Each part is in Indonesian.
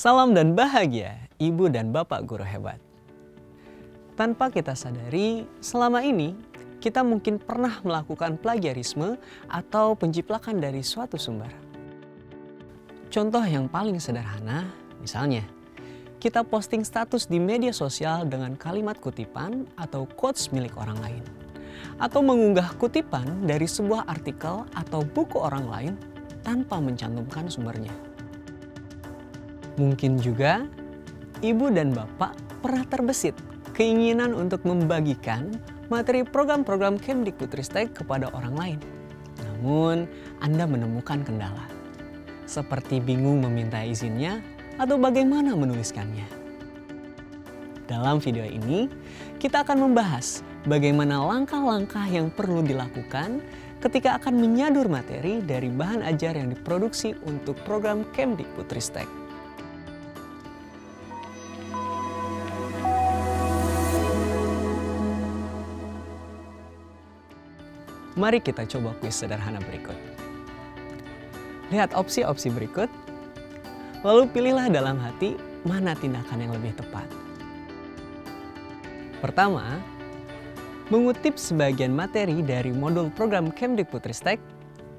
Salam dan bahagia, Ibu dan Bapak guru hebat. Tanpa kita sadari, selama ini kita mungkin pernah melakukan plagiarisme atau penjiplakan dari suatu sumber. Contoh yang paling sederhana, misalnya, kita posting status di media sosial dengan kalimat kutipan atau quotes milik orang lain. Atau mengunggah kutipan dari sebuah artikel atau buku orang lain tanpa mencantumkan sumbernya. Mungkin juga Ibu dan Bapak pernah terbesit keinginan untuk membagikan materi program-program Kemdikbudristek kepada orang lain. Namun Anda menemukan kendala, seperti bingung meminta izinnya atau bagaimana menuliskannya. Dalam video ini, kita akan membahas bagaimana langkah-langkah yang perlu dilakukan ketika akan menyadur materi dari bahan ajar yang diproduksi untuk program Kemdikbudristek. Mari kita coba kuis sederhana berikut. Lihat opsi-opsi berikut, lalu pilihlah dalam hati mana tindakan yang lebih tepat. Pertama, mengutip sebagian materi dari modul program Kemdikbudristek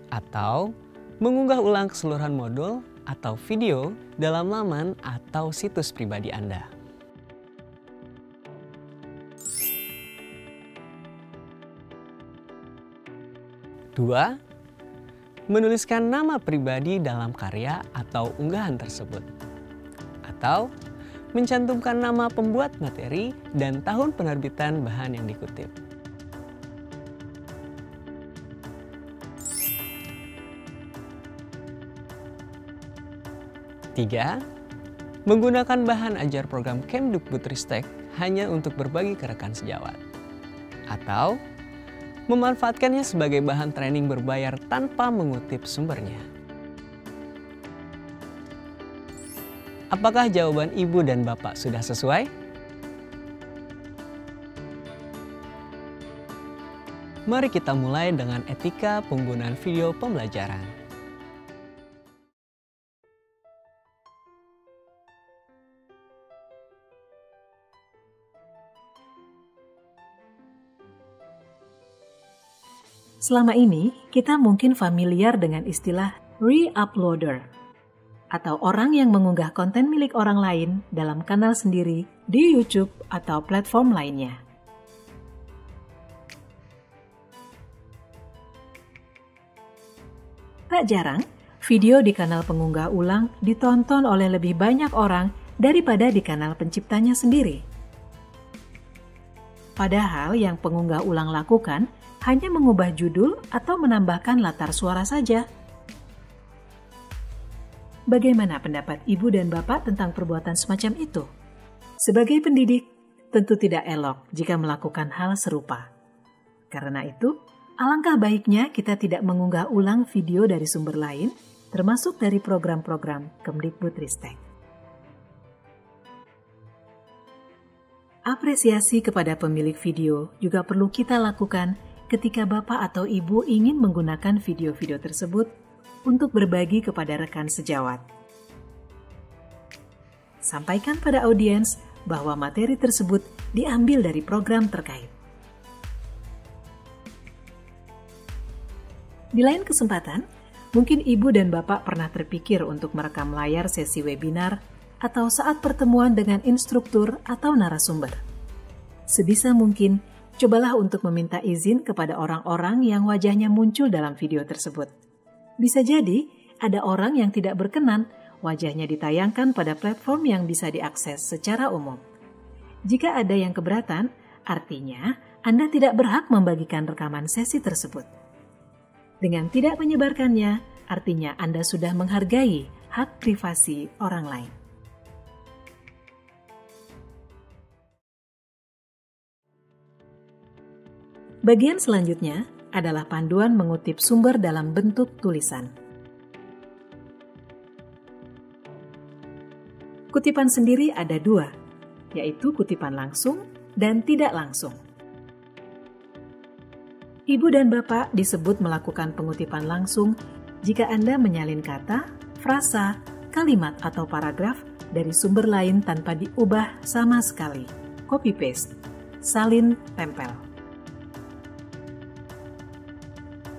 atau mengunggah ulang keseluruhan modul atau video dalam laman atau situs pribadi Anda. Dua, menuliskan nama pribadi dalam karya atau unggahan tersebut. Atau mencantumkan nama pembuat materi dan tahun penerbitan bahan yang dikutip. Tiga, menggunakan bahan ajar program Kemdikbudristek hanya untuk berbagi ke rekan sejawat. Atau memanfaatkannya sebagai bahan training berbayar tanpa mengutip sumbernya. Apakah jawaban Ibu dan Bapak sudah sesuai? Mari kita mulai dengan etika penggunaan video pembelajaran. Selama ini, kita mungkin familiar dengan istilah re-uploader atau orang yang mengunggah konten milik orang lain dalam kanal sendiri di YouTube atau platform lainnya. Tak jarang, video di kanal pengunggah ulang ditonton oleh lebih banyak orang daripada di kanal penciptanya sendiri. Padahal yang pengunggah ulang lakukan hanya mengubah judul atau menambahkan latar suara saja. Bagaimana pendapat Ibu dan Bapak tentang perbuatan semacam itu? Sebagai pendidik, tentu tidak elok jika melakukan hal serupa. Karena itu, alangkah baiknya kita tidak mengunggah ulang video dari sumber lain, termasuk dari program-program Kemdikbudristek. Apresiasi kepada pemilik video juga perlu kita lakukan ketika Bapak atau Ibu ingin menggunakan video-video tersebut untuk berbagi kepada rekan sejawat. Sampaikan pada audiens bahwa materi tersebut diambil dari program terkait. Di lain kesempatan, mungkin Ibu dan Bapak pernah terpikir untuk merekam layar sesi webinar atau saat pertemuan dengan instruktur atau narasumber. Sebisa mungkin, cobalah untuk meminta izin kepada orang-orang yang wajahnya muncul dalam video tersebut. Bisa jadi ada orang yang tidak berkenan wajahnya ditayangkan pada platform yang bisa diakses secara umum. Jika ada yang keberatan, artinya Anda tidak berhak membagikan rekaman sesi tersebut. Dengan tidak menyebarkannya, artinya Anda sudah menghargai hak privasi orang lain. Bagian selanjutnya adalah panduan mengutip sumber dalam bentuk tulisan. Kutipan sendiri ada dua, yaitu kutipan langsung dan tidak langsung. Ibu dan Bapak disebut melakukan pengutipan langsung jika Anda menyalin kata, frasa, kalimat atau paragraf dari sumber lain tanpa diubah sama sekali. Copy paste, salin tempel.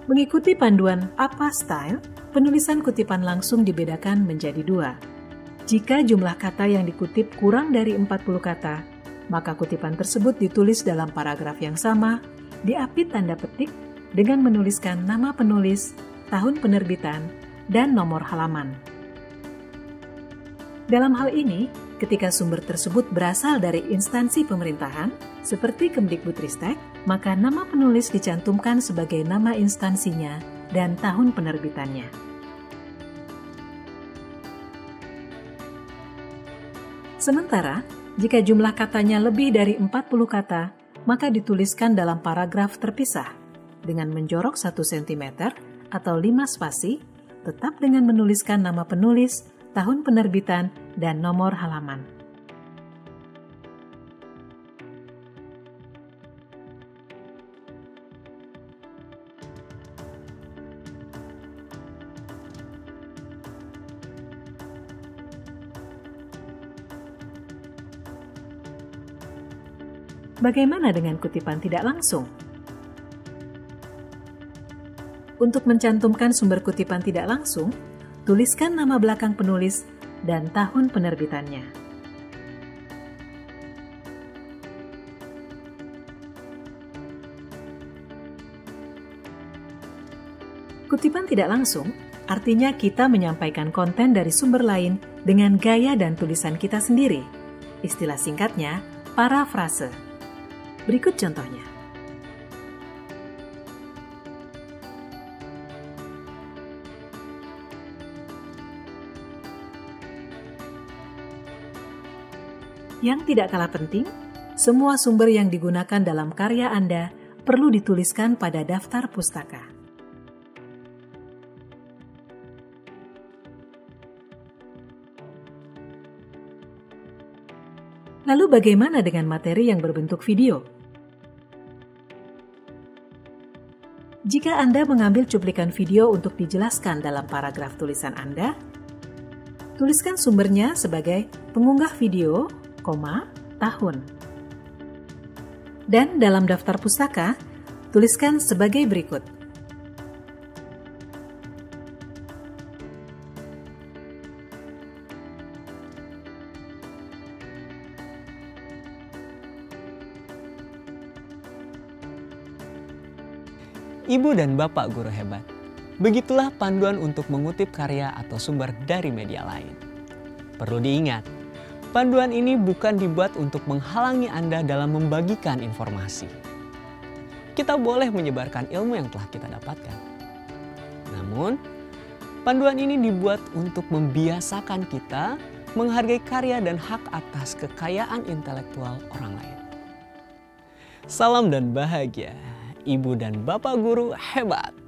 Mengikuti panduan APA Style, penulisan kutipan langsung dibedakan menjadi 2. Jika jumlah kata yang dikutip kurang dari 40 kata, maka kutipan tersebut ditulis dalam paragraf yang sama, diapit tanda petik dengan menuliskan nama penulis, tahun penerbitan, dan nomor halaman. Dalam hal ini, ketika sumber tersebut berasal dari instansi pemerintahan, seperti Kemdikbudristek, maka nama penulis dicantumkan sebagai nama instansinya dan tahun penerbitannya. Sementara, jika jumlah katanya lebih dari 40 kata, maka dituliskan dalam paragraf terpisah, dengan menjorok 1 cm atau 5 spasi, tetap dengan menuliskan nama penulis, tahun penerbitan, dan nomor halaman. Bagaimana dengan kutipan tidak langsung? Untuk mencantumkan sumber kutipan tidak langsung, tuliskan nama belakang penulis dan tahun penerbitannya. Kutipan tidak langsung artinya kita menyampaikan konten dari sumber lain dengan gaya dan tulisan kita sendiri. Istilah singkatnya, parafrase. Berikut contohnya. Yang tidak kalah penting, semua sumber yang digunakan dalam karya Anda perlu dituliskan pada daftar pustaka. Lalu bagaimana dengan materi yang berbentuk video? Jika Anda mengambil cuplikan video untuk dijelaskan dalam paragraf tulisan Anda, tuliskan sumbernya sebagai pengunggah video, tahun. Dan dalam daftar pustaka, tuliskan sebagai berikut. Ibu dan Bapak guru hebat, begitulah panduan untuk mengutip karya atau sumber dari media lain. Perlu diingat, panduan ini bukan dibuat untuk menghalangi Anda dalam membagikan informasi. Kita boleh menyebarkan ilmu yang telah kita dapatkan. Namun, panduan ini dibuat untuk membiasakan kita menghargai karya dan hak atas kekayaan intelektual orang lain. Salam dan bahagia, Ibu dan Bapak guru hebat.